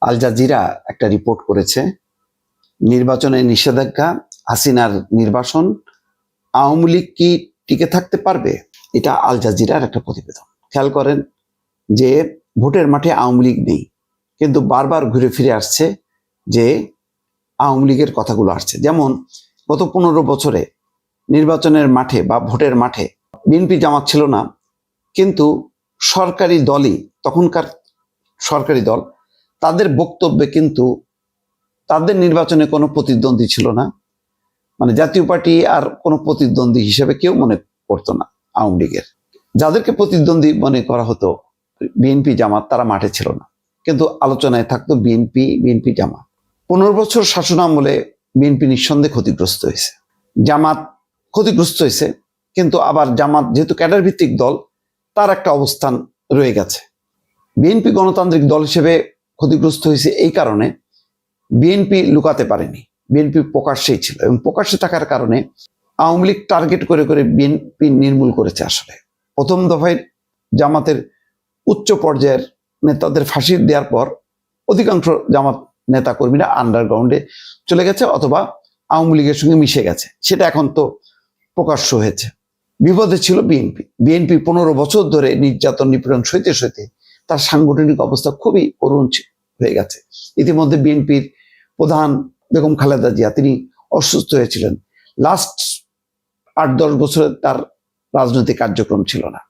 Al Jazeera একটা report করেছে, নির্বাচনে নিষেধাজ্ঞা, হাসিনার নির্বাসন, আওয়ামী লীগ কি টিকে থাকতে পারবে? এটা আল জাজিরার একটা প্রতিবেদন। খেয়াল করেন যে ভোটের মাঠে আওয়ামী লীগ নেই, কিন্তু বারবার ঘুরে ফিরে আসছে যে আওয়ামী লীগের কথাগুলো আসছে। যেমন গত 15 বছরে নির্বাচনের মাঠে বা ভোটের মাঠে বিএনপি জামাত ছিল না, কিন্তু সরকারি দলই, তখনকার সরকারি দল, তাদের বক্তব্যে কিন্তু তাদের নির্বাচনে কোনো প্রতিদ্বন্দ্বী ছিল না। মানে জাতীয় পার্টি আর কোনো প্রতিদ্বন্দ্বী হিসেবে কেউ মনে করতো না আওয়ামী লীগের। যাদেরকে প্রতিদ্বন্দ্বী মনে করা হতো বিএনপি জামাত, তারা মাঠে ছিল না, কিন্তু আলোচনায় থাকতো বিএনপি জামাত। 15 বছর শাসন আমলে বিএনপি নিঃসন্দেহে ক্ষতিগ্রস্ত হয়েছে, জামাত ক্ষতিগ্রস্ত হয়েছে, কিন্তু আবার জামাত যেহেতু ক্যাডার ভিত্তিক দল, তার একটা অবস্থান রয়ে গেছে। বিএনপি গণতান্ত্রিক দল হিসেবে ক্ষতিগ্রস্ত হয়েছে এই কারণে বিএনপি লুকাতে পারেনি, বিএনপি প্রকাশ্যেই ছিল, এবং প্রকাশ্যে থাকার কারণে আওয়ামী লীগ টার্গেট করে করে বিএনপি নির্মূল করেছে। আসলে প্রথম দফায় জামাতের উচ্চ পর্যায়ের নেতাদের ফাঁসি দেওয়ার পর অধিকাংশ জামাত নেতা কর্মীরা আন্ডারগ্রাউন্ডে চলে গেছে অথবা আওয়ামী লীগের সঙ্গে মিশে গেছে, সেটা এখন তো প্রকাশ্য হয়েছে। বিপদে ছিল বিএনপি 15 বছর ধরে নির্যাতন নিপীড়ন সইতে সইতে তার সাংগঠনিক অবস্থা খুবই করুণ হয়ে গেছে। ইতিমধ্যে বিএনপির প্রধান বেগম খালেদা জিয়া, তিনি অসুস্থ হয়েছিলেন। লাস্ট 8-10 বছরে তার রাজনৈতিক কার্যক্রম ছিল না।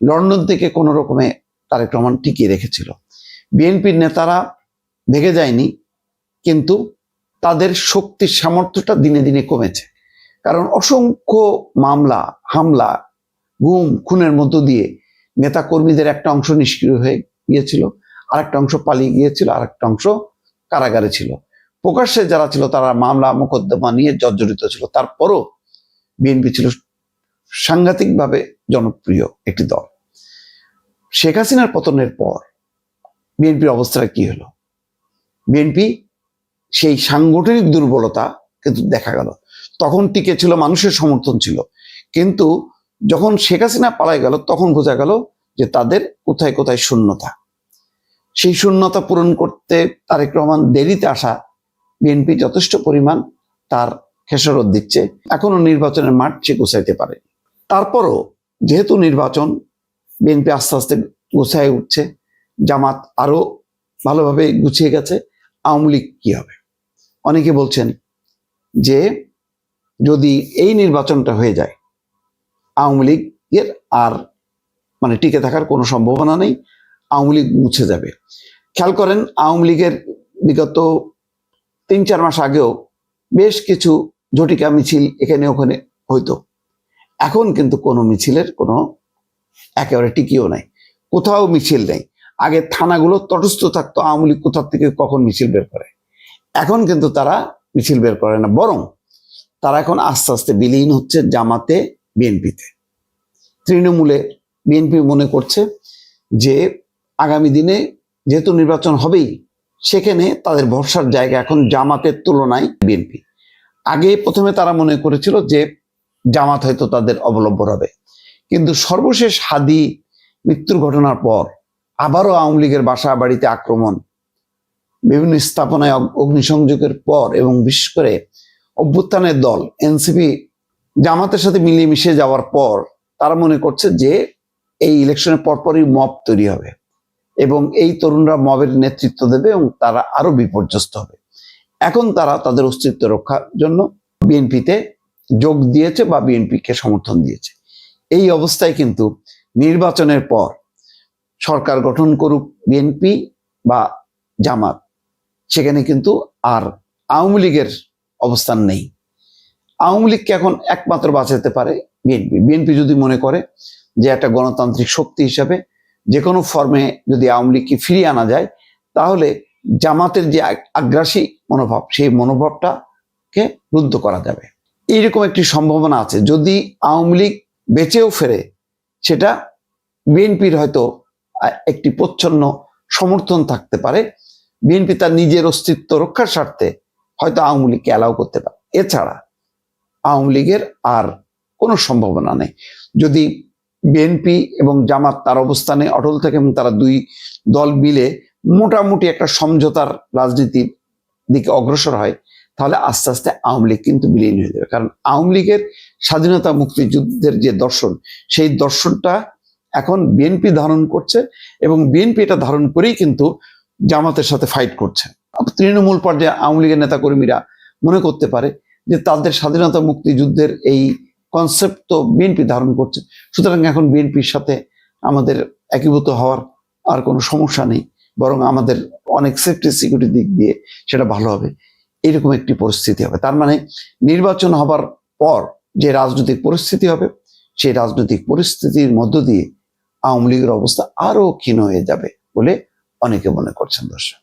লন্ডন থেকে কোনো রকমে তারেক রহমান টিকিয়ে রেখেছিল। বিএনপির নেতারা ভেঙে যায়নি, কিন্তু তাদের শক্তির সামর্থ্যটা দিনে দিনে কমেছে। কারণ অসংখ্য মামলা, হামলা, গুম, খুনের মধ্য দিয়ে নেতা কর্মীদের একটা অংশ নিষ্ক্রিয় হয়ে গিয়েছিল, আরেকটা অংশ পালিয়ে গিয়েছিল, আরেকটা অংশ কারাগারে ছিল। প্রকাশ্যে যারা ছিল তারা মামলা মোকদ্দমা নিয়ে জর্জরিত ছিল। তারপরও বিএনপি ছিল সাংঘাতিকভাবে জনপ্রিয় একটি দল। শেখ হাসিনার পতনের পর বিএনপির অবস্থাটা কি হলো? বিএনপি সেই সাংগঠনিক দুর্বলতা কিন্তু দেখা গেল। তখন টিকে ছিল, মানুষের সমর্থন ছিল, কিন্তু যখন শেখ হাসিনা পালাই গেল তখন বোঝা গেল যে তাদের কোথায় কোথায় শূন্যতা। সেই শূন্যতা পূরণ করতে তারেক রহমান দেরিতে আসা বিএনপি যথেষ্ট পরিমাণ তার খেসারত দিচ্ছে। এখনো নির্বাচনের মাঠ সে গুছাইতে পারে। তারপরও যেহেতু নির্বাচন, বিএনপি আস্তে আস্তে গুছায় উঠছে, জামাত আরো ভালোভাবে গুছিয়ে গেছে। আওয়ামী লীগ কি হবে? অনেকে বলছেন যে যদি এই নির্বাচনটা হয়ে যায়, আওয়ামী লীগের আর মানে টিকে থাকার কোনো সম্ভাবনা নেই, আওয়ামী লীগ মুছে যাবে। খেয়াল করেন, আওয়ামী লীগের বিগত 3-4 মাস আগেও বেশ কিছু ঝটিকা মিছিল এখানে ওখানে হইতো। এখন কিন্তু কোনো মিছিলের কোনো একেবারে টিকিও নাই, কোথাও মিছিল নেই। আগে থানাগুলো তটস্থ থাকতো, আওয়ামী লীগ কোথা থেকে কখন মিছিল বের করে। এখন কিন্তু তারা মিছিল বের করে না, বরং তারা এখন আস্তে আস্তে বিলীন হচ্ছে জামাতে, বিএনপিতে। তৃণমূলে বিএনপি মনে করছে যে আগামী দিনে যেহেতু নির্বাচন হবেই, সেখানে তাদের ভরসার জায়গা এখন জামাতের তুলনায় বিএনপি। আগে প্রথমে তারা মনে করেছিল যে জামাত হয়তো তাদের অবলম্বন হবে, কিন্তু সর্বশেষ হাদি মৃত্যুর ঘটনার পর আবারও আওয়ামী লীগের বাসা বাড়িতে আক্রমণ, বিভিন্ন স্থাপনায় অগ্নিসংযোগের পর এবং বিশেষ করে অভ্যুত্থানের দল এনসিপি জামাতের সাথে মিলিয়ে মিশে যাওয়ার পর তারা মনে করছে যে এই ইলেকশনের পরপরই মব তৈরি হবে এবং এই তরুণরা মবের নেতৃত্ব দেবে এবং তারা আরো বিপর্যস্ত হবে। এখন তারা তাদের অস্তিত্ব রক্ষার জন্য বিএনপিতে যোগ দিয়েছে বা বিএনপিকে সমর্থন দিয়েছে। এই অবস্থায় কিন্তু নির্বাচনের পর সরকার গঠন করুক বিএনপি বা জামাত, সেখানে কিন্তু আর আওয়ামী লীগের অবস্থান নেই। আওয়ামী লীগকে এখন একমাত্র বাঁচাতে পারে বিএনপি যদি মনে করে যে একটা গণতান্ত্রিক শক্তি হিসাবে যে কোনো ফর্মে যদি আওয়ামী লীগকে ফিরিয়ে আনা যায়, তাহলে জামাতের যে আগ্রাসী মনোভাব, সেই মনোভাবটাকে রুদ্ধ করা যাবে। এইরকম একটি সম্ভাবনা আছে। যদি আওয়ামী লীগ বেঁচেও ফেরে, সেটা বিএনপির হয়তো একটি প্রচ্ছন্ন সমর্থন থাকতে পারে। বিএনপি তার নিজের অস্তিত্ব রক্ষার স্বার্থে হয়তো আওয়ামী লীগকে অ্যালাউ করতে পারে। এছাড়া আওয়ামী লীগের আর কোনো সম্ভাবনা নেই। যদি বিএনপি এবং জামাত তার অবস্থানে অটল থাকে এবং তারা দুই দল মিলে মোটামুটি একটা সমঝোতার রাজনীতির দিকে অগ্রসর হয়, তাহলে আস্তে আস্তে আওয়ামী লীগ কিন্তু বিলীন হয়ে যাবে। কারণ আওয়ামী লীগের স্বাধীনতা মুক্তিযুদ্ধের যে দর্শন, সেই দর্শনটা এখন বিএনপি ধারণ করছে, এবং বিএনপি এটা ধারণ করেই কিন্তু জামাতের সাথে ফাইট করছে। তৃণমূল পর্যায়ে আওয়ামী লীগের নেতাকর্মীরা মনে করতে পারে যে তাদের স্বাধীনতা মুক্তিযুদ্ধের এই কনসেপ্ট তো বিএনপি ধারণ করছে, সুতরাং এখন বিএনপির সাথে আমাদের একীভূত হওয়ার আর কোনো সমস্যা নেই, বরং আমাদের অনেক সেফটি সিকিউরিটি দিক দিয়ে সেটা ভালো হবে। এরকম একটি পরিস্থিতি হবে। তার মানে নির্বাচন হবার পর যে রাজনৈতিক পরিস্থিতি হবে, সেই রাজনৈতিক পরিস্থিতির মধ্য দিয়ে আওয়ামী লীগের অবস্থা আরো ক্ষীণ হয়ে যাবে বলে অনেকে মনে করছেন। দর্শক।